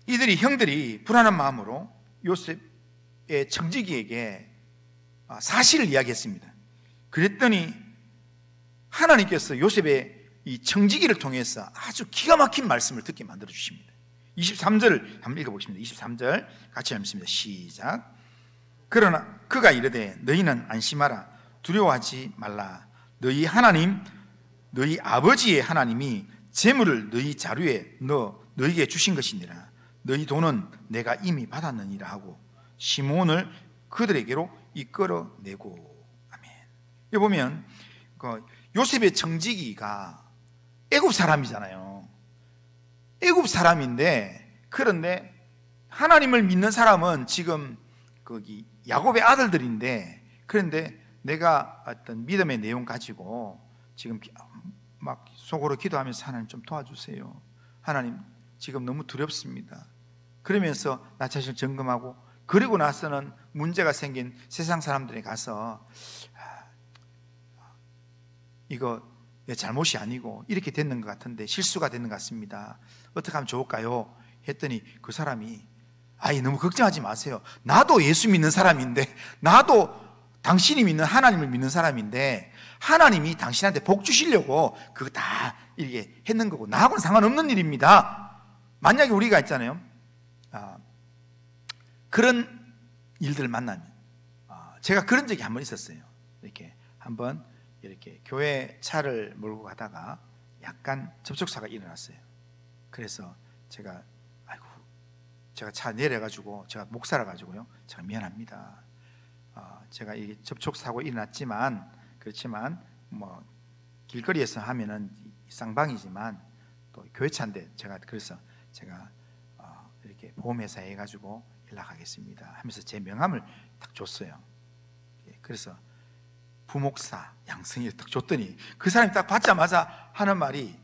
이들이 형들이 불안한 마음으로 요셉의 청지기에게 사실을 이야기했습니다. 그랬더니 하나님께서 요셉의 이 청지기를 통해서 아주 기가 막힌 말씀을 듣게 만들어 주십니다. 23절을 한번 읽어보겠습니다. 23절 같이 읽습니다. 시작. 그러나 그가 이르되 너희는 안심하라, 두려워하지 말라. 너희 하나님, 너희 아버지의 하나님이 재물을 너희 자루에 넣어 너희에게 주신 것이니라. 너희 돈은 내가 이미 받았느니라 하고 시몬을 그들에게로 이끌어내고. 아멘. 여기 보면 요셉의 청지기가 애굽 사람이잖아요. 애굽 사람인데, 그런데 하나님을 믿는 사람은 지금 거기 야곱의 아들들인데, 그런데 내가 어떤 믿음의 내용 가지고 지금 막 속으로 기도하면서 하나님 좀 도와주세요. 하나님 지금 너무 두렵습니다. 그러면서 나 자신을 점검하고, 그리고 나서는 문제가 생긴 세상 사람들에 가서 이거 내 잘못이 아니고 이렇게 됐는 것 같은데 실수가 됐는 것 같습니다. 어떻게 하면 좋을까요? 했더니 그 사람이 아이 너무 걱정하지 마세요. 나도 예수 믿는 사람인데, 나도 당신이 믿는 하나님을 믿는 사람인데 하나님이 당신한테 복 주시려고 그거 다 이렇게 했는 거고 나하고는 상관없는 일입니다. 만약에 우리가 있잖아요, 그런 일들을 만나면, 제가 그런 적이 한 번 있었어요. 이렇게 한번 이렇게 교회 차를 몰고 가다가 약간 접촉사가 일어났어요. 그래서 제가 차 내려가지고, 제가 목사라 가지고요, 제가 미안합니다. 제가 이 접촉사고 일어났지만, 그렇지만 뭐 길거리에서 하면은 쌍방이지만 또 교회차인데 그래서 제가 이렇게 보험회사에 해가지고 연락하겠습니다 하면서 제 명함을 딱 줬어요. 그래서 부목사 양성이 딱 줬더니 그 사람이 딱 받자마자 하는 말이,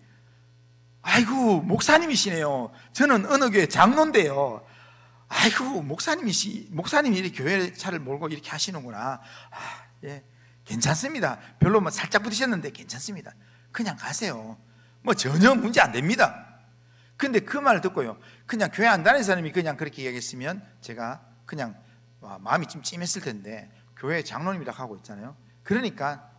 아이고 목사님이시네요. 저는 어느 교회 장로인데요. 아이고 목사님이 이렇게 교회 차를 몰고 이렇게 하시는구나. 예, 괜찮습니다. 별로 뭐 살짝 부딪혔는데 괜찮습니다. 그냥 가세요. 뭐 전혀 문제 안 됩니다. 근데 그 말을 듣고요, 그냥 교회 안 다니는 사람이 그냥 그렇게 이야기했으면 제가 그냥 마음이 좀 찜했을 텐데, 교회 장로님이라고 하고 있잖아요. 그러니까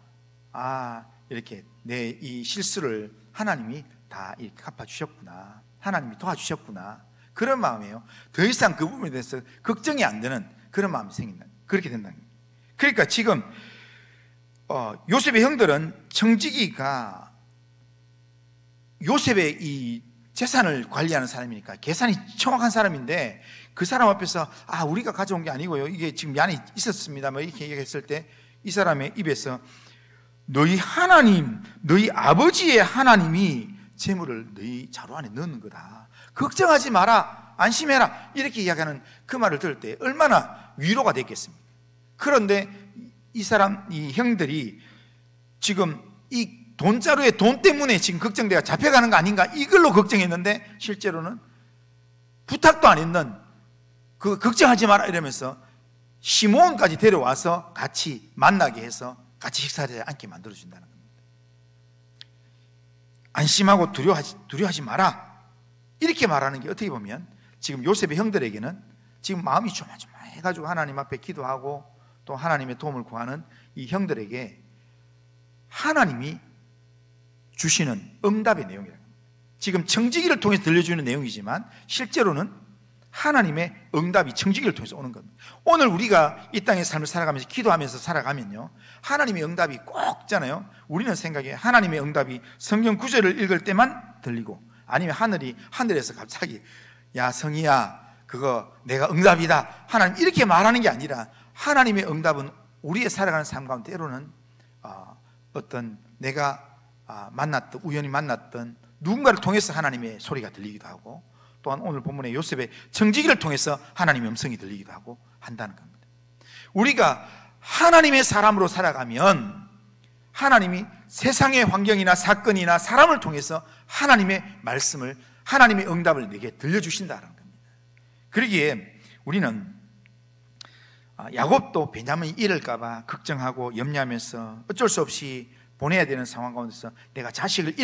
이렇게 내 이 실수를 하나님이 다 이렇게 갚아주셨구나, 하나님이 도와주셨구나, 그런 마음이에요. 더 이상 그 부분에 대해서 걱정이 안 되는 그런 마음이 생긴다. 그렇게 된다는 거예요. 그러니까 지금 요셉의 형들은 청지기가 요셉의 이 재산을 관리하는 사람이니까 계산이 정확한 사람인데, 그 사람 앞에서 우리가 가져온 게 아니고요, 이게 지금 이 안에 있었습니다 뭐 이렇게 얘기했을 때 이 사람의 입에서 너희 하나님, 너희 아버지의 하나님이 재물을 너희 자루 안에 넣는 거다, 걱정하지 마라, 안심해라, 이렇게 이야기하는 그 말을 들을 때 얼마나 위로가 됐겠습니까? 그런데 이 형들이 지금 이 돈자루의 돈 때문에 지금 걱정돼가 잡혀가는 거 아닌가, 이걸로 걱정했는데 실제로는 부탁도 안 했는 그 걱정하지 마라 이러면서 시몬까지 데려와서 같이 만나게 해서 같이 식사를 앉게 만들어준다는 겁니다. 안심하고 두려워하지 마라, 이렇게 말하는 게 어떻게 보면 지금 요셉의 형들에게는 지금 마음이 조마조마해가지고 하나님 앞에 기도하고 또 하나님의 도움을 구하는 이 형들에게 하나님이 주시는 응답의 내용이라는 겁니다. 지금 청지기를 통해서 들려주는 내용이지만 실제로는 하나님의 응답이 청지기를 통해서 오는 겁니다. 오늘 우리가 이 땅의 삶을 살아가면서 기도하면서 살아가면요, 하나님의 응답이 꼭 있잖아요. 우리는 생각에 하나님의 응답이 성경 구절을 읽을 때만 들리고, 아니면 하늘에서 갑자기 야 성희야 그거 내가 응답이다 하나님 이렇게 말하는 게 아니라, 하나님의 응답은 우리의 살아가는 삶 가운데 때로는 어떤 내가 우연히 만났던 누군가를 통해서 하나님의 소리가 들리기도 하고, 또한 오늘 본문의 요셉의 청지기를 통해서 하나님의 음성이 들리기도 하고 한다는 겁니다. 우리가 하나님의 사람으로 살아가면 하나님이 세상의 환경이나 사건이나 사람을 통해서 하나님의 말씀을, 하나님의 응답을 내게 들려주신다는 겁니다. 그러기에 우리는 야곱도 베냐민이 잃을까봐 걱정하고 염려하면서 어쩔 수 없이 보내야 되는 상황 가운데서 내가 자식을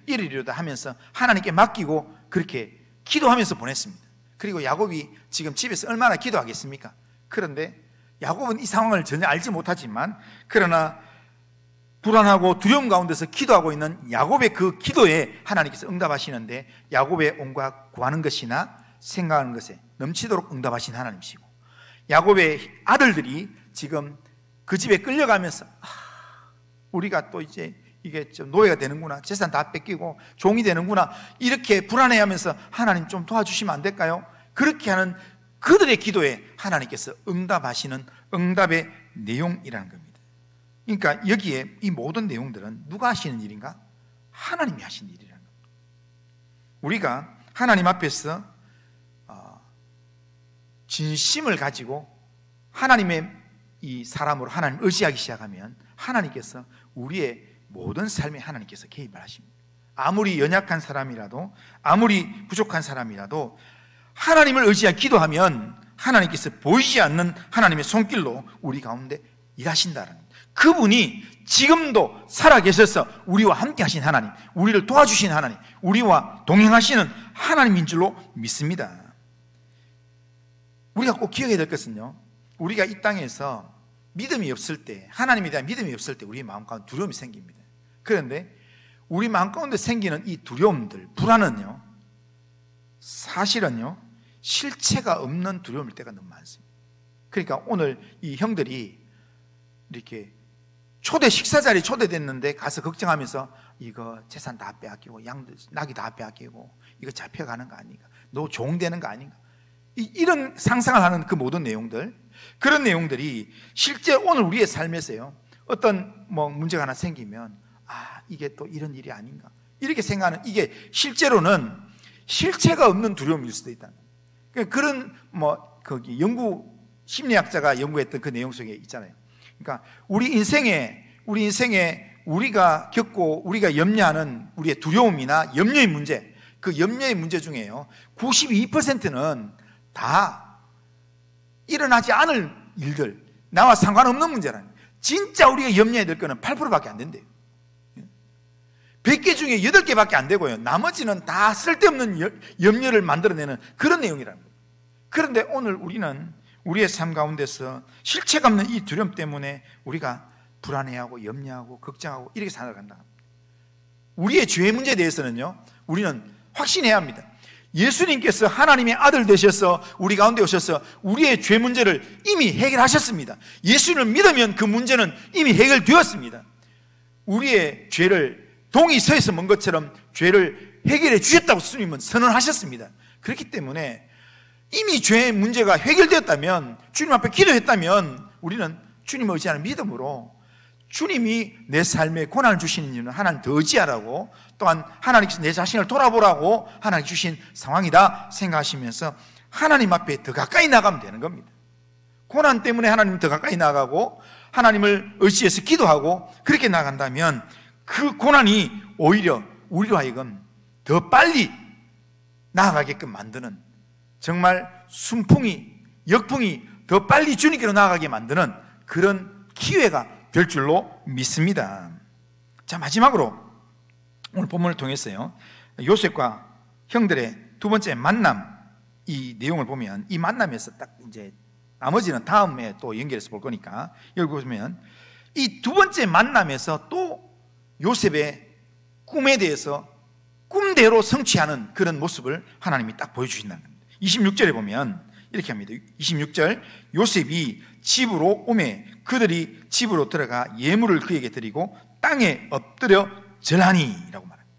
잃으리로다 하면서 하나님께 맡기고 그렇게 기도하면서 보냈습니다. 그리고 야곱이 지금 집에서 얼마나 기도하겠습니까? 그런데 야곱은 이 상황을 전혀 알지 못하지만, 그러나 불안하고 두려움 가운데서 기도하고 있는 야곱의 그 기도에 하나님께서 응답하시는데, 야곱의 온갖 구하는 것이나 생각하는 것에 넘치도록 응답하신 하나님이시고, 야곱의 아들들이 지금 그 집에 끌려가면서 우리가 또 이제 이게 좀 노예가 되는구나, 재산 다 뺏기고 종이 되는구나, 이렇게 불안해하면서 하나님 좀 도와주시면 안 될까요? 그렇게 하는 그들의 기도에 하나님께서 응답하시는 응답의 내용이라는 겁니다. 그러니까 여기에 이 모든 내용들은 누가 하시는 일인가? 하나님이 하시는 일이라는 겁니다. 우리가 하나님 앞에서 진심을 가지고 하나님의 이 사람으로 하나님 의지하기 시작하면 하나님께서 우리의 모든 삶에 하나님께서 개입을 하십니다. 아무리 연약한 사람이라도, 아무리 부족한 사람이라도 하나님을 의지하여 기도하면 하나님께서 보이지 않는 하나님의 손길로 우리 가운데 일하신다는, 그분이 지금도 살아계셔서 우리와 함께 하신 하나님, 우리를 도와주신 하나님, 우리와 동행하시는 하나님인 줄로 믿습니다. 우리가 꼭 기억해야 될 것은요, 우리가 이 땅에서 믿음이 없을 때, 하나님에 대한 믿음이 없을 때 우리 마음 가운데 두려움이 생깁니다. 그런데 우리 마음 가운데 생기는 이 두려움들, 불안은요, 사실은요 실체가 없는 두려움일 때가 너무 많습니다. 그러니까 오늘 이 형들이 이렇게 식사 자리에 초대됐는데 가서 걱정하면서 이거 재산 다 빼앗기고 양들 낙이 다 빼앗기고 이거 잡혀가는 거 아닌가, 너 종되는 거 아닌가, 이런 상상을 하는 그 모든 내용들, 그런 내용들이 실제 오늘 우리의 삶에서요 어떤 문제가 하나 생기면 이게 또 이런 일이 아닌가 이렇게 생각하는, 이게 실제로는 실체가 없는 두려움일 수도 있다. 그런 거기 심리학자가 연구했던 그 내용 속에 있잖아요. 그러니까 우리 인생에 우리가 겪고 우리가 염려하는 우리의 두려움이나 염려의 문제, 그 염려의 문제 중에요 92%는 다 일어나지 않을 일들, 나와 상관없는 문제라는, 진짜 우리가 염려해야 될 거는 8%밖에 안 된대요. 100개 중에 8개밖에 안 되고요, 나머지는 다 쓸데없는 염려를 만들어내는 그런 내용이라는 거예요. 그런데 오늘 우리는 우리의 삶 가운데서 실체가 없는 이 두려움 때문에 우리가 불안해하고 염려하고 걱정하고 이렇게 살아간다. 우리의 죄의 문제에 대해서는요 우리는 확신해야 합니다. 예수님께서 하나님의 아들 되셔서 우리 가운데 오셔서 우리의 죄 문제를 이미 해결하셨습니다. 예수님을 믿으면 그 문제는 이미 해결되었습니다. 우리의 죄를 동이 서에서 먼 것처럼 죄를 해결해 주셨다고 주님은 선언하셨습니다. 그렇기 때문에 이미 죄의 문제가 해결되었다면, 주님 앞에 기도했다면 우리는 주님을 의지하는 믿음으로 주님이 내 삶에 고난을 주시는 이유는 하나님 더 의지하라고, 또한 하나님께서 내 자신을 돌아보라고 하나님 주신 상황이다 생각하시면서 하나님 앞에 더 가까이 나가면 되는 겁니다. 고난 때문에 하나님 더 가까이 나가고 하나님을 의지해서 기도하고 그렇게 나간다면 그 고난이 오히려 우리로 하여금 더 빨리 나아가게끔 만드는, 정말 순풍이, 역풍이 더 빨리 주님께로 나아가게 만드는 그런 기회가 될 줄로 믿습니다. 자, 마지막으로 오늘 본문을 통해서요 요셉과 형들의 두 번째 만남, 이 내용을 보면 이 만남에서 딱 이제 나머지는 다음에 또 연결해서 볼 거니까 여기 보시면 이 두 번째 만남에서 또 요셉의 꿈에 대해서 꿈대로 성취하는 그런 모습을 하나님이 딱 보여주신다는 겁니다. 26절에 보면 이렇게 합니다. 26절, 요셉이 집으로 오매 그들이 집으로 들어가 예물을 그에게 드리고 땅에 엎드려 절하니 라고 말합니다.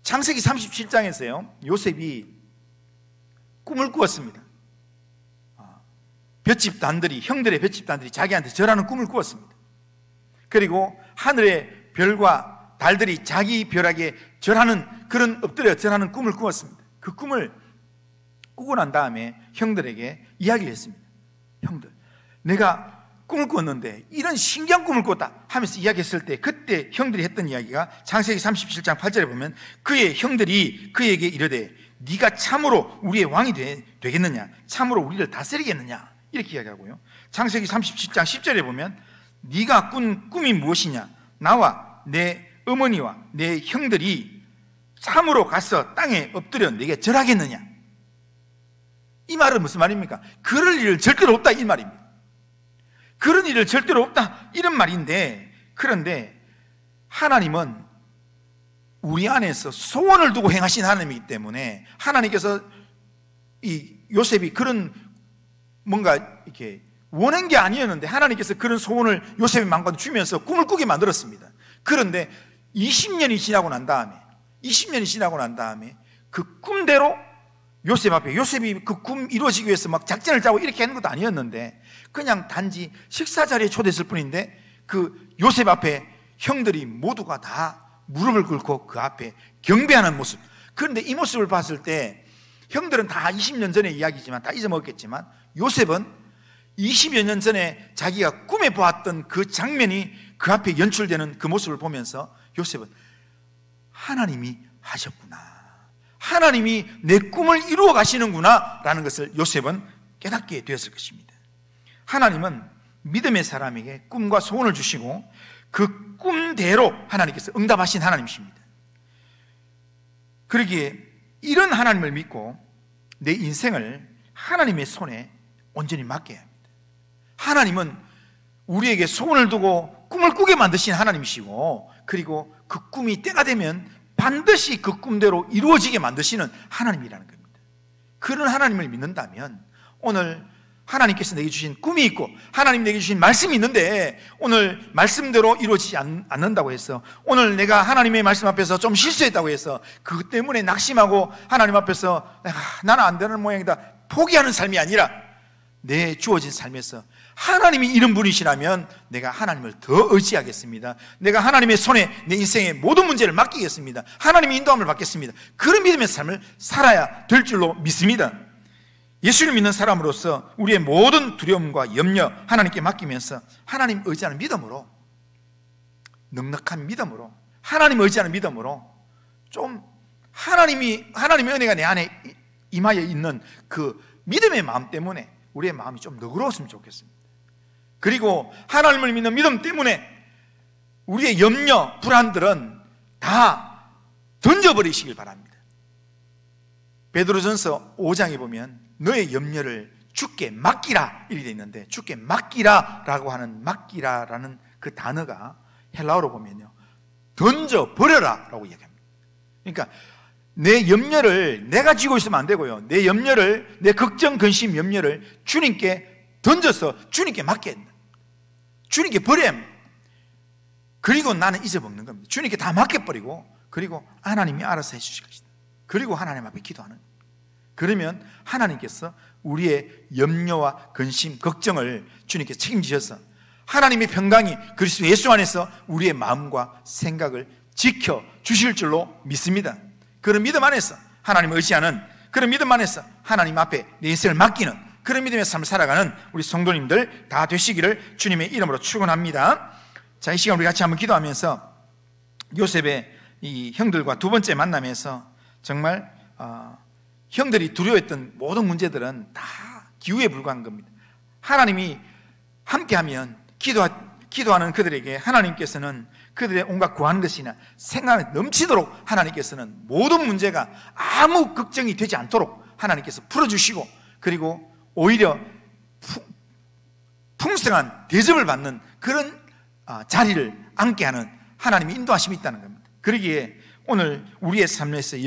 창세기 37장에서요 요셉이 꿈을 꾸었습니다. 볏집단들이, 형들의 볏집단들이 자기한테 절하는 꿈을 꾸었습니다. 그리고 하늘의 별과 달들이 자기 별에게 절하는, 그런 엎드려 절하는 꿈을 꾸었습니다. 그 꿈을 꾸고 난 다음에 형들에게 이야기를 했습니다. 형들, 내가 꿈을 꾸었는데 이런 신기한 꿈을 꿨다 하면서 이야기했을 때, 그때 형들이 했던 이야기가 창세기 37장 8절에 보면 그의 형들이 그에게 이르되 네가 참으로 우리의 왕이 되겠느냐, 참으로 우리를 다스리겠느냐 이렇게 이야기하고요, 창세기 37장 10절에 보면 네가 꾼 꿈이 무엇이냐, 나와 내 어머니와 내 형들이 참으로 가서 땅에 엎드려 내게 절하겠느냐. 이 말은 무슨 말입니까? 그럴 일은 절대로 없다 이 말입니다. 그런 일은 절대로 없다 이런 말인데, 그런데 하나님은 우리 안에서 소원을 두고 행하신 하나님이기 때문에 하나님께서 이 요셉이 그런 뭔가 이렇게 원한 게 아니었는데 하나님께서 그런 소원을 요셉의 마음에 주면서 꿈을 꾸게 만들었습니다. 그런데 20년이 지나고 난 다음에 그 꿈대로 요셉 앞에, 요셉이 그 꿈 이루어지기 위해서 막 작전을 짜고 이렇게 하는 것도 아니었는데 그냥 단지 식사 자리에 초대했을 뿐인데 그 요셉 앞에 형들이 모두가 다 무릎을 꿇고 그 앞에 경배하는 모습. 그런데 이 모습을 봤을 때 형들은 다 20년 전의 이야기지만 다 잊어먹었겠지만 요셉은 20여 년 전에 자기가 꿈에 보았던 그 장면이 그 앞에 연출되는 그 모습을 보면서 요셉은 하나님이 하셨구나, 하나님이 내 꿈을 이루어 가시는구나 라는 것을 요셉은 깨닫게 되었을 것입니다. 하나님은 믿음의 사람에게 꿈과 소원을 주시고 그 꿈대로 하나님께서 응답하신 하나님이십니다. 그러기에 이런 하나님을 믿고 내 인생을 하나님의 손에 온전히 맡겨야 합니다. 하나님은 우리에게 소원을 두고 꿈을 꾸게 만드신 하나님이시고, 그리고 그 꿈이 때가 되면 반드시 그 꿈대로 이루어지게 만드시는 하나님이라는 겁니다. 그런 하나님을 믿는다면 오늘 하나님께서 내게 주신 꿈이 있고 하나님 내게 주신 말씀이 있는데 오늘 말씀대로 이루어지지 않는다고 해서, 오늘 내가 하나님의 말씀 앞에서 좀 실수했다고 해서 그것 때문에 낙심하고 하나님 앞에서 나는 안 되는 모양이다 포기하는 삶이 아니라, 내 주어진 삶에서 하나님이 이런 분이시라면 내가 하나님을 더 의지하겠습니다. 내가 하나님의 손에 내 인생의 모든 문제를 맡기겠습니다. 하나님의 인도함을 받겠습니다. 그런 믿음의 삶을 살아야 될 줄로 믿습니다. 예수를 믿는 사람으로서 우리의 모든 두려움과 염려 하나님께 맡기면서 하나님 의지하는 믿음으로, 넉넉한 믿음으로, 하나님 의지하는 믿음으로, 좀 하나님의 은혜가 내 안에 임하여 있는 그 믿음의 마음 때문에 우리의 마음이 좀 너그러웠으면 좋겠습니다. 그리고 하나님을 믿는 믿음 때문에 우리의 염려, 불안들은 다 던져버리시길 바랍니다. 베드로전서 5장에 보면 너의 염려를 주께 맡기라 이렇게 되어 있는데, 주께 맡기라라고 하는 맡기라라는 그 단어가 헬라어로 보면요, 던져버려라 라고 이야기합니다. 그러니까 내 염려를 내가 쥐고 있으면 안 되고요, 내 염려를, 내 걱정, 근심, 염려를 주님께 던져서 주님께 맡겨야 된다. 주님께 버려야 합니다. 그리고 나는 잊어먹는 겁니다. 주님께 다 맡겨버리고, 그리고 하나님이 알아서 해주실 것이다. 그리고 하나님 앞에 기도하는 겁니다. 그러면 하나님께서 우리의 염려와 근심, 걱정을 주님께 책임지셔서 하나님의 평강이 그리스도 예수 안에서 우리의 마음과 생각을 지켜주실 줄로 믿습니다. 그런 믿음 안에서 하나님을 의지하는, 그런 믿음 안에서 하나님 앞에 내 인생을 맡기는 그런 믿음의 삶을 살아가는 우리 성도님들 다 되시기를 주님의 이름으로 축원합니다. 자, 이 시간 우리 같이 한번 기도하면서 요셉의 이 형들과 두 번째 만남에서 정말 형들이 두려워했던 모든 문제들은 다 기우에 불과한 겁니다. 하나님이 함께하면 기도하는 그들에게 하나님께서는 그들의 온갖 구하는 것이나 생각이 넘치도록 하나님께서는 모든 문제가 아무 걱정이 되지 않도록 하나님께서 풀어주시고, 그리고 오히려 풍성한 대접을 받는 그런 자리를 앉게 하는 하나님의 인도하심이 있다는 겁니다. 그러기에 오늘 우리의 삶에서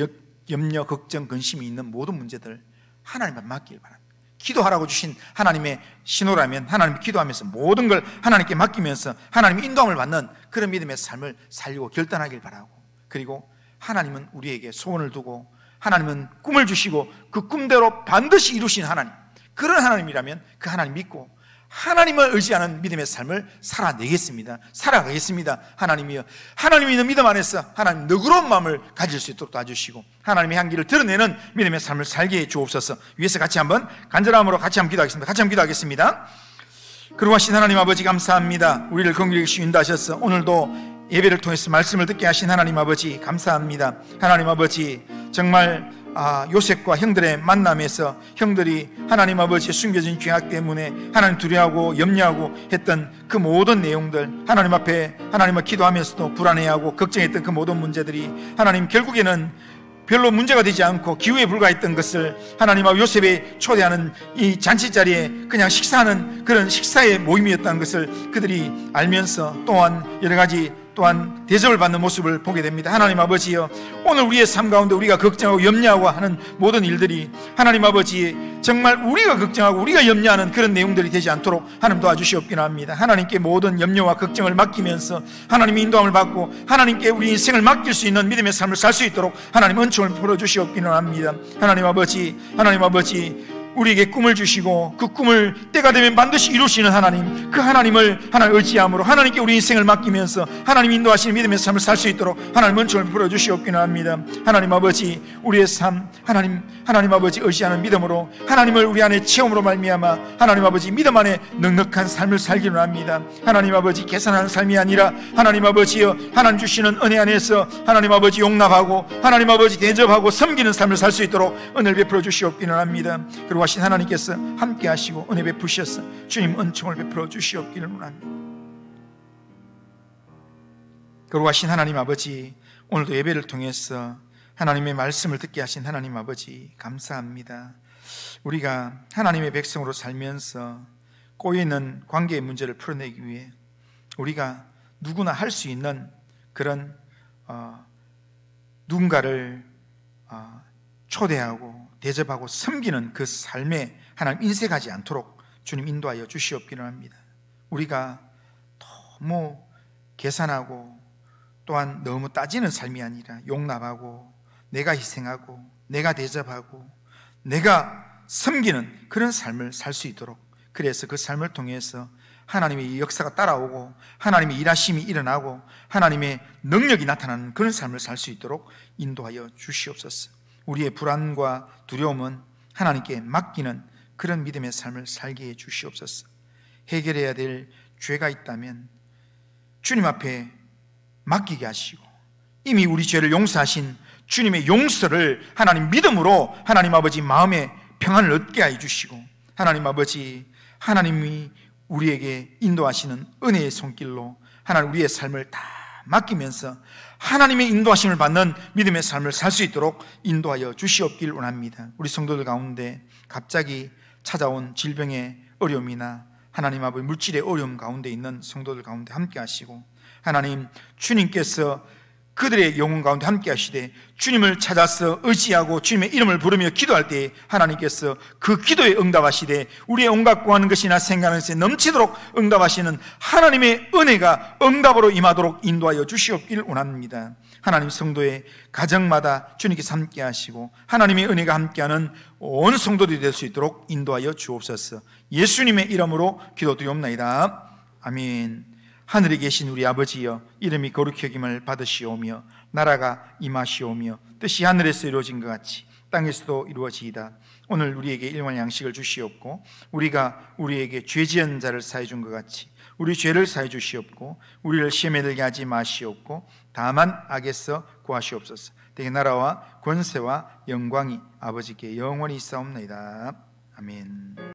염려, 걱정, 근심이 있는 모든 문제들 하나님께 맡기길 바랍니다. 기도하라고 주신 하나님의 신호라면 하나님이 기도하면서 모든 걸 하나님께 맡기면서 하나님의 인도함을 받는 그런 믿음의 삶을 살려고 결단하길 바라고, 그리고 하나님은 우리에게 소원을 두고 하나님은 꿈을 주시고 그 꿈대로 반드시 이루신 하나님, 그런 하나님이라면 그 하나님 믿고 하나님을 의지하는 믿음의 삶을 살아가겠습니다. 하나님이여, 하나님이 있는 믿음 안에서 하나님 너그러운 마음을 가질 수 있도록 도와주시고 하나님의 향기를 드러내는 믿음의 삶을 살게 해 주옵소서. 위에서 같이 한번 간절함으로 같이 한번 기도하겠습니다. 같이 한번 기도하겠습니다. 그러하신 하나님 아버지 감사합니다. 우리를 긍휼히 여기시고 인도하셔서 오늘도 예배를 통해서 말씀을 듣게 하신 하나님 아버지 감사합니다. 하나님 아버지, 정말 요셉과 형들의 만남에서 형들이 하나님 아버지의 숨겨진 죄악 때문에 하나님 두려워하고 염려하고 했던 그 모든 내용들, 하나님 앞에 하나님을 기도하면서도 불안해하고 걱정했던 그 모든 문제들이 하나님 결국에는 별로 문제가 되지 않고 기우에 불과했던 것을 하나님과 요셉이 초대하는 이 잔치자리에 그냥 식사하는 그런 식사의 모임이었다는 것을 그들이 알면서 또한 여러 가지 또한 대접을 받는 모습을 보게 됩니다. 하나님 아버지여, 오늘 우리의 삶 가운데 우리가 걱정하고 염려하고 하는 모든 일들이 하나님 아버지 정말 우리가 걱정하고 우리가 염려하는 그런 내용들이 되지 않도록 하나님 도와주시옵기나 합니다. 하나님께 모든 염려와 걱정을 맡기면서 하나님의 인도함을 받고 하나님께 우리 인생을 맡길 수 있는 믿음의 삶을 살 수 있도록 하나님 은총을 풀어주시옵기나 합니다. 하나님 아버지, 우리에게 꿈을 주시고 그 꿈을 때가 되면 반드시 이루시는 하나님, 그 하나님을 하나님 의지함으로 하나님께 우리 인생을 맡기면서 하나님 인도하시는 믿음의 삶을 살 수 있도록 하나님 은총을 풀어주시옵기나 합니다. 하나님 아버지, 우리의 삶 하나님 아버지 의지하는 믿음으로 하나님을 우리 안에 체험으로 말미암아 하나님 아버지 믿음 안에 넉넉한 삶을 살기를 합니다. 하나님 아버지 계산하는 삶이 아니라 하나님 아버지여, 하나님 주시는 은혜 안에서 하나님 아버지 용납하고 하나님 아버지 대접하고 섬기는 삶을 살 수 있도록 은혜를 베풀어 주시옵기는 합니다. 그리고 거룩하신 하나님께서 함께 하시고 은혜 베푸셔서 주님 은총을 베풀어 주시옵기를 원합니다. 거룩하신 하나님 아버지, 오늘도 예배를 통해서 하나님의 말씀을 듣게 하신 하나님 아버지 감사합니다. 우리가 하나님의 백성으로 살면서 꼬여있는 관계의 문제를 풀어내기 위해 우리가 누구나 할 수 있는 그런 누군가를 초대하고 대접하고 섬기는 그 삶에 하나님 인색하지 않도록 주님 인도하여 주시옵기를 합니다. 우리가 너무 계산하고 또한 너무 따지는 삶이 아니라 용납하고 내가 희생하고 내가 대접하고 내가 섬기는 그런 삶을 살 수 있도록, 그래서 그 삶을 통해서 하나님의 역사가 따라오고 하나님의 일하심이 일어나고 하나님의 능력이 나타나는 그런 삶을 살 수 있도록 인도하여 주시옵소서. 우리의 불안과 두려움은 하나님께 맡기는 그런 믿음의 삶을 살게 해 주시옵소서. 해결해야 될 죄가 있다면 주님 앞에 맡기게 하시고, 이미 우리 죄를 용서하신 주님의 용서를 하나님 믿음으로 하나님 아버지 마음에 평안을 얻게 해 주시고, 하나님 아버지, 하나님이 우리에게 인도하시는 은혜의 손길로 하나님 우리의 삶을 다 맡기면서 하나님의 인도하심을 받는 믿음의 삶을 살 수 있도록 인도하여 주시옵길 원합니다. 우리 성도들 가운데 갑자기 찾아온 질병의 어려움이나 하나님 아버지 물질의 어려움 가운데 있는 성도들 가운데 함께 하시고, 하나님 주님께서 그들의 영혼 가운데 함께 하시되 주님을 찾아서 의지하고 주님의 이름을 부르며 기도할 때 하나님께서 그 기도에 응답하시되 우리의 온갖 구하는 것이나 생각하는 것에 넘치도록 응답하시는 하나님의 은혜가 응답으로 임하도록 인도하여 주시옵길 원합니다. 하나님 성도의 가정마다 주님께서 함께 하시고 하나님의 은혜가 함께하는 온 성도들이 될 수 있도록 인도하여 주옵소서. 예수님의 이름으로 기도드리옵나이다. 아멘. 하늘에 계신 우리 아버지여, 이름이 거룩히 여김을 받으시오며 나라가 임하시오며 뜻이 하늘에서 이루어진 것 같이 땅에서도 이루어지이다. 오늘 우리에게 일용할 양식을 주시옵고 우리가 우리에게 죄 지은 자를 사해 준 것 같이 우리 죄를 사해 주시옵고 우리를 시험에 들게 하지 마시옵고 다만 악에서 구하시옵소서. 대개 나라와 권세와 영광이 아버지께 영원히 있사옵나이다. 아멘.